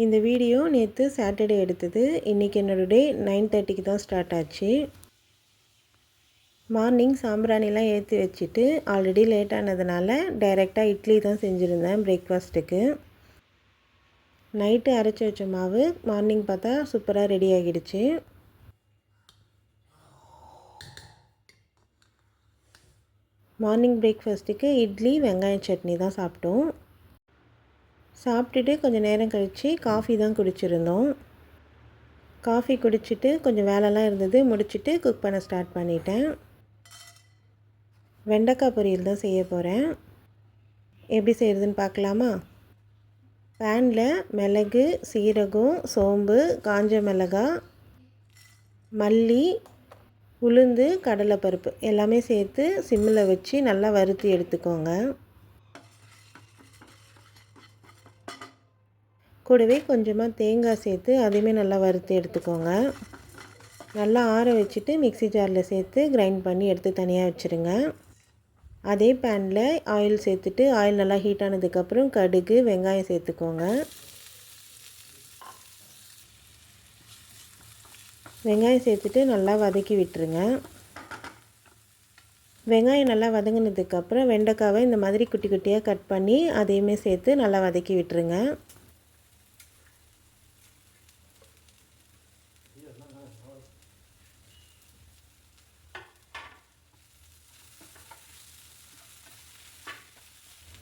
இந்த வீடியோ நேற்று சாட்டர்டே எடுத்தது. இன்றைக்கி என்னோடய டே 9:30க்கு தான் ஸ்டார்ட் ஆச்சு. மார்னிங் சாம்பிராணிலாம் ஏற்றி வச்சுட்டு ஆல்ரெடி லேட் ஆனதுனால டைரெக்டாக இட்லி தான் செஞ்சுருந்தேன் பிரேக்ஃபாஸ்ட்டுக்கு. நைட்டு அரைச்சி வச்ச மாவு மார்னிங் பார்த்தா சூப்பராக ரெடி ஆகிடுச்சு. மார்னிங் பிரேக்ஃபாஸ்ட்டுக்கு இட்லி வெங்காய சட்னி தான் சாப்பிட்டோம். சாப்பிட்டுட்டு கொஞ்சம் நேரம் கழித்து காஃபி தான் குடிச்சிருந்தோம். காஃபி குடிச்சிட்டு கொஞ்சம் வேலைலாம் இருந்தது, முடிச்சுட்டு குக் பண்ண ஸ்டார்ட் பண்ணிட்டேன். வெண்டைக்காய் பொரியல் தான் செய்ய போகிறேன். எப்படி செய்கிறதுன்னு பார்க்கலாமா? பேனில் மிளகு, சீரகம், சோம்பு, காஞ்ச மிளகாய், மல்லி, உளுந்து, கடலைப்பருப்பு எல்லாமே சேர்த்து சிம்மில் வச்சு நல்லா வறுத்து எடுத்துக்கோங்க. கூடவே கொஞ்சமாக தேங்காய் சேர்த்து அதையுமே நல்லா வறுத்து எடுத்துக்கோங்க. நல்லா ஆற வச்சுட்டு மிக்ஸி ஜாரில் சேர்த்து கிரைண்ட் பண்ணி எடுத்து தனியாக வச்சுருங்க. அதே பேனில் ஆயில் சேர்த்துட்டு ஆயில் நல்லா ஹீட் ஆனதுக்கப்புறம் கடுகு, வெங்காயம் சேர்த்துக்கோங்க. வெங்காயம் சேர்த்துட்டு நல்லா வதக்கி விட்டுருங்க. வெங்காயம் நல்லா வதங்கினதுக்கப்புறம் வெண்டைக்காவை இந்த மாதிரி குட்டி குட்டியாக கட் பண்ணி அதையுமே சேர்த்து நல்லா வதக்கி விட்டுருங்க.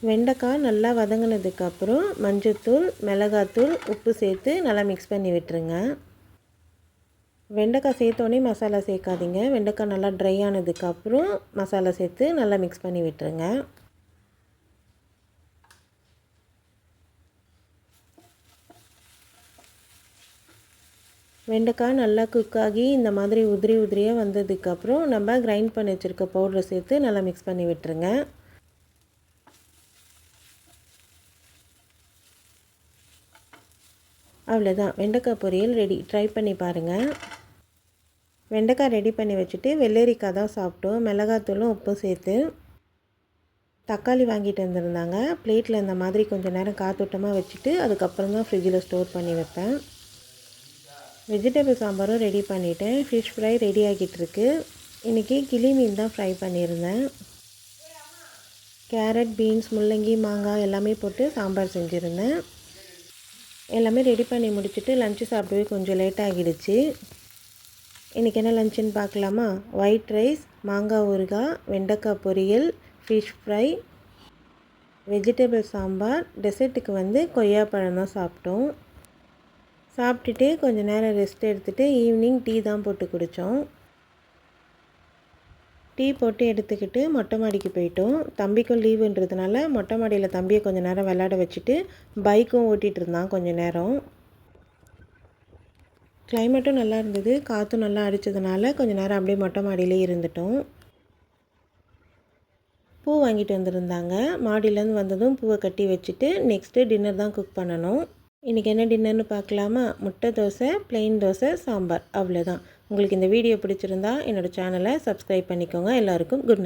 வெண்டைக்காய் நல்லா வதங்கினதுக்கப்புறம் மஞ்சள்தூள், மிளகாத்தூள், உப்பு சேர்த்து நல்லா மிக்ஸ் பண்ணி விட்டுருங்க. வெண்டைக்காய் சேர்த்தோடனே மசாலா சேர்க்காதீங்க. வெண்டைக்காய் நல்லா ட்ரை ஆனதுக்கப்புறம் மசாலா சேர்த்து நல்லா மிக்ஸ் பண்ணி விட்டுருங்க. வெண்டைக்காய் நல்லா குக் ஆகி இந்த மாதிரி உதிரி உதிரியாக வந்ததுக்கப்புறம் நம்ம கிரைண்ட் பண்ணி வச்சுருக்க பவுடரை சேர்த்து நல்லா மிக்ஸ் பண்ணி விட்டுருங்க. அவ்வளோதான், வெண்டைக்காய் பொரியல் ரெடி. ட்ரை பண்ணி பாருங்கள். வெண்டைக்காய் ரெடி பண்ணி வச்சுட்டு வெள்ளரிக்காய் தான் சாப்பிட்டோம், மிளகாத்தூளும் உப்பும் சேர்த்து. தக்காளி வாங்கிட்டு வந்திருந்தாங்க. பிளேட்டில் இந்த மாதிரி கொஞ்சம் நேரம் காத்தோட்டமாக வச்சுட்டு அதுக்கப்புறம் தான் ஃப்ரிட்ஜில் ஸ்டோர் பண்ணி வைப்பேன். வெஜிடபிள் சாம்பாரும் ரெடி பண்ணிவிட்டேன். ஃபிஷ் ஃப்ரை ரெடி ஆகிட்டுருக்கு. இன்றைக்கி கிளி மீன் தான் ஃப்ரை பண்ணியிருந்தேன். கேரட், பீன்ஸ், முள்ளங்கி, மாங்காய் எல்லாமே போட்டு சாம்பார் செஞ்சுருந்தேன். எல்லாமே ரெடி பண்ணி முடிச்சுட்டு லஞ்சு சாப்பிடவே கொஞ்சம் லேட் ஆகிடுச்சு. இன்றைக்கி என்ன லஞ்சுன்னு பார்க்கலாமா? ஒயிட் ரைஸ், மாங்காய் ஊறுகாய், வெண்டைக்காய் பொரியல், ஃபிஷ் ஃப்ரை, வெஜிடபிள் சாம்பார். டெசர்ட்டுக்கு கொய்யாப்பழம் தான் சாப்பிட்டோம். சாப்பிட்டுட்டு கொஞ்சம் நேரம் ரெஸ்ட் எடுத்துகிட்டு ஈவினிங் டீ தான் போட்டு குடித்தோம். டீ போட்டு எடுத்துக்கிட்டு மொட்டை மாடிக்கு போயிட்டோம். தம்பிக்கும் லீவுன்றதுனால மொட்டை மாடியில் தம்பியை கொஞ்சம் நேரம் விளையாட வச்சுட்டு பைக்கும் ஓட்டிகிட்டு இருந்தான் கொஞ்சம் நேரம். கிளைமேட்டும் நல்லா இருந்தது, காற்றும் நல்லா அடித்ததுனால கொஞ்சம் நேரம் அப்படியே மொட்டை மாடியிலே இருந்துட்டோம். பூ வாங்கிட்டு வந்திருந்தாங்க. மாடியிலேருந்து வந்ததும் பூவை கட்டி வச்சுட்டு நெக்ஸ்ட்டு டின்னர் தான் குக் பண்ணணும். இன்றைக்கி என்ன டின்னர்னு பார்க்கலாமா? முட்டை தோசை, ப்ளெயின் தோசை, சாம்பார். அவ்வளோதான். உங்களுக்கு இந்த வீடியோ பிடிச்சிருந்தா என்னோடய சேனலை சப்ஸ்கிரைப் பண்ணிக்கோங்க. எல்லாருக்கும் குட் நைட்.